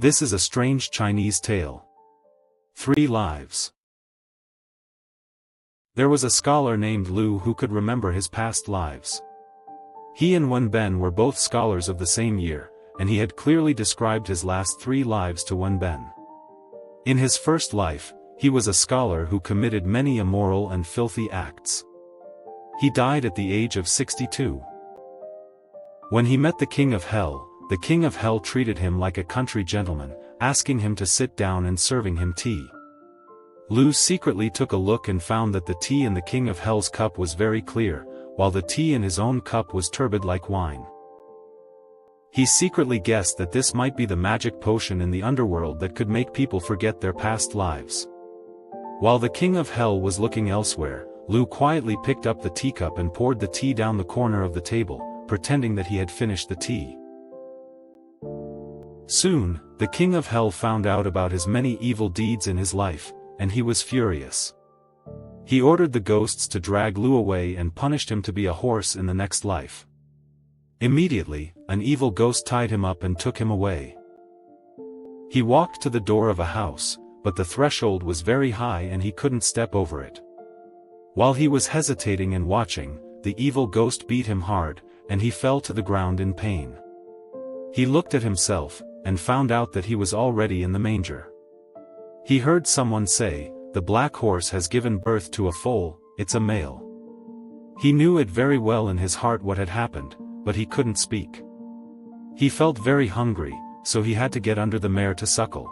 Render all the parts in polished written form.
This is a strange Chinese tale. 3 lives. There was a scholar named Lu who could remember his past lives. He and Wenben were both scholars of the same year, and he had clearly described his last 3 lives to Wenben. In his first life, he was a scholar who committed many immoral and filthy acts. He died at the age of 62. When he met the King of Hell treated him like a country gentleman, asking him to sit down and serving him tea. Lu secretly took a look and found that the tea in the King of Hell's cup was very clear, while the tea in his own cup was turbid like wine. He secretly guessed that this might be the magic potion in the underworld that could make people forget their past lives. While the King of Hell was looking elsewhere, Lu quietly picked up the teacup and poured the tea down the corner of the table, pretending that he had finished the tea. Soon, the King of Hell found out about his many evil deeds in his life, and he was furious. He ordered the ghosts to drag Lu away and punished him to be a horse in the next life. Immediately, an evil ghost tied him up and took him away. He walked to the door of a house, but the threshold was very high and he couldn't step over it. While he was hesitating and watching, the evil ghost beat him hard, and he fell to the ground in pain. He looked at himself, and found out that he was already in the manger. He heard someone say, "The black horse has given birth to a foal, it's a male." He knew it very well in his heart what had happened, but he couldn't speak. He felt very hungry, so he had to get under the mare to suckle.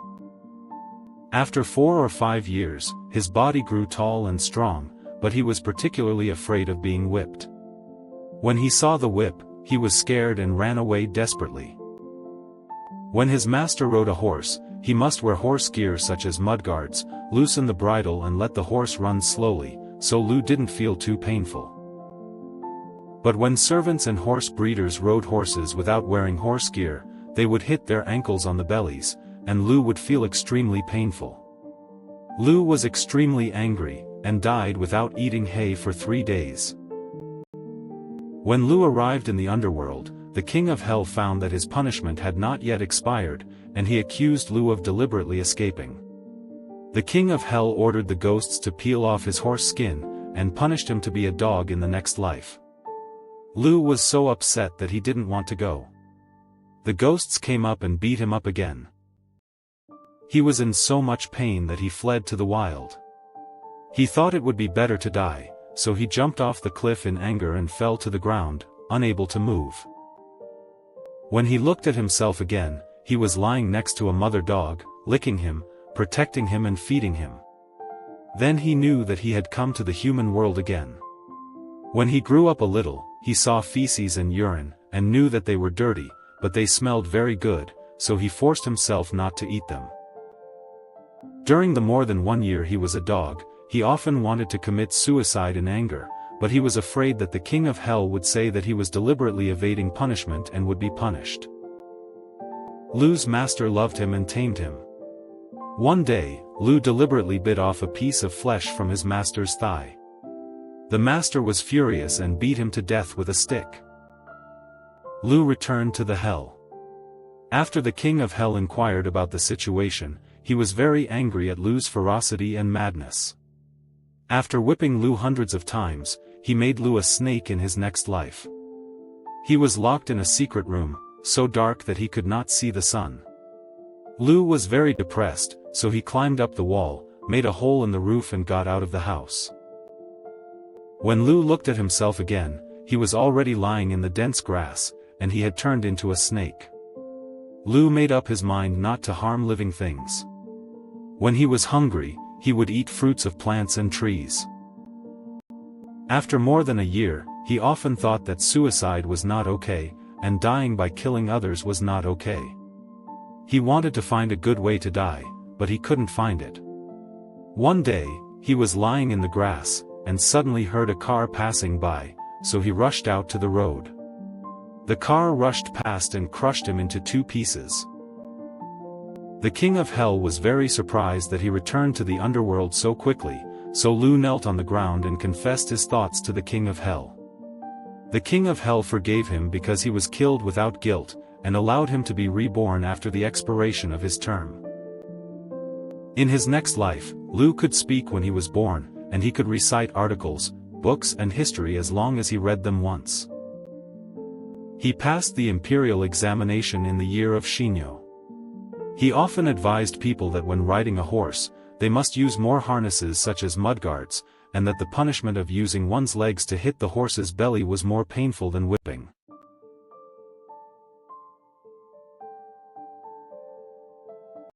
After 4 or 5 years, his body grew tall and strong, but he was particularly afraid of being whipped. When he saw the whip, he was scared and ran away desperately. When his master rode a horse, he must wear horse gear such as mudguards, loosen the bridle and let the horse run slowly, so Lu didn't feel too painful. But when servants and horse breeders rode horses without wearing horse gear, they would hit their ankles on the bellies, and Lu would feel extremely painful. Lu was extremely angry, and died without eating hay for 3 days. When Lu arrived in the underworld, the King of Hell found that his punishment had not yet expired, and he accused Lu of deliberately escaping. The King of Hell ordered the ghosts to peel off his horse skin, and punished him to be a dog in the next life. Lu was so upset that he didn't want to go. The ghosts came up and beat him up again. He was in so much pain that he fled to the wild. He thought it would be better to die, so he jumped off the cliff in anger and fell to the ground, unable to move. When he looked at himself again, he was lying next to a mother dog, licking him, protecting him and feeding him. Then he knew that he had come to the human world again. When he grew up a little, he saw feces and urine, and knew that they were dirty, but they smelled very good, so he forced himself not to eat them. During the more than 1 year he was a dog, he often wanted to commit suicide in anger, but he was afraid that the King of Hell would say that he was deliberately evading punishment and would be punished. Lu's master loved him and tamed him. One day, Lu deliberately bit off a piece of flesh from his master's thigh. The master was furious and beat him to death with a stick. Lu returned to the hell. After the King of Hell inquired about the situation, he was very angry at Lu's ferocity and madness. After whipping Lu hundreds of times, he made Lu a snake in his next life. He was locked in a secret room, so dark that he could not see the sun. Lu was very depressed, so he climbed up the wall, made a hole in the roof and got out of the house. When Lu looked at himself again, he was already lying in the dense grass, and he had turned into a snake. Lu made up his mind not to harm living things. When he was hungry, he would eat fruits of plants and trees. After more than a year, he often thought that suicide was not okay, and dying by killing others was not okay. He wanted to find a good way to die, but he couldn't find it. One day, he was lying in the grass, and suddenly heard a car passing by, so he rushed out to the road. The car rushed past and crushed him into 2 pieces. The King of Hell was very surprised that he returned to the underworld so quickly, so Lu knelt on the ground and confessed his thoughts to the King of Hell. The King of Hell forgave him because he was killed without guilt, and allowed him to be reborn after the expiration of his term. In his next life, Lu could speak when he was born, and he could recite articles, books and history as long as he read them once. He passed the imperial examination in the year of Shinyo. He often advised people that when riding a horse, they must use more harnesses such as mudguards, and that the punishment of using one's legs to hit the horse's belly was more painful than whipping.